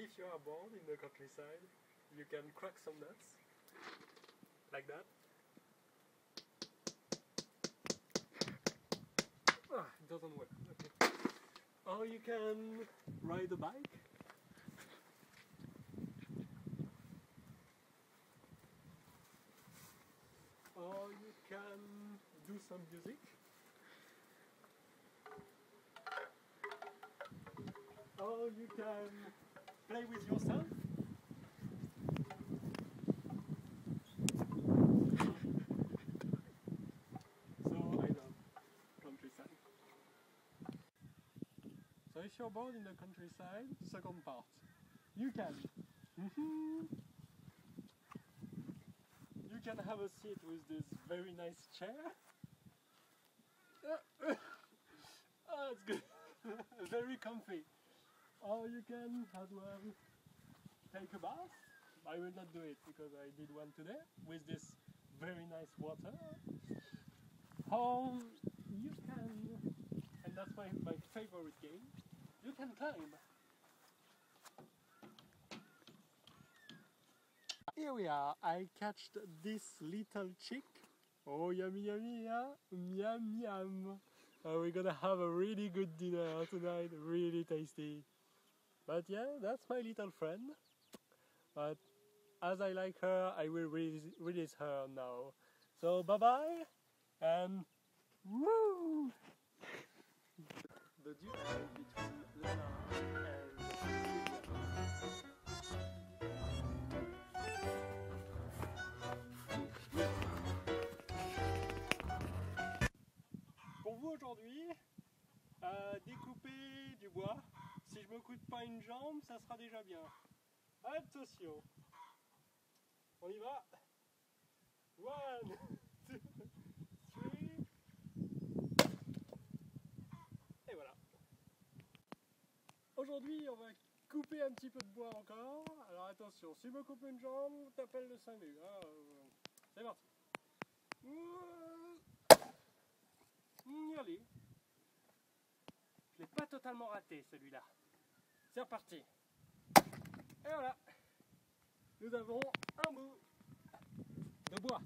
if you are bored in the countryside, you can crack some nuts, like that. Ah, it doesn't work. Okay. Or you can ride a bike. Or you can do some music. Or you can play with yourself. So I love countryside. So if you're bored in the countryside, second part. You can you can have a seat with this very nice chair. Oh, it's good. Very comfy. Or you can as well take a bath. I will not do it because I did one today with this very nice water. Or you can, and that's my favorite game, you can climb. Here we are. I catched this little chick. Oh, yummy, yummy, yeah? Yum, yum. We're gonna have a really good dinner tonight, really tasty. But yeah, that's my little friend. But as I like her, I will release her now. So bye bye, and woo! The duel between Lana and pour vous aujourd'hui, découper du bois. Si je me coûte pas une jambe, ça sera déjà bien. Attention. On y va. 1, 2, 3. Et voilà. Aujourd'hui, on va couper un petit peu de bois encore. Alors attention, si je me coupe une jambe, t'appelles le SAMU. C'est parti. Allez. Je l'ai pas totalement raté celui-là. C'est reparti. Et voilà. Nous avons un bout de bois.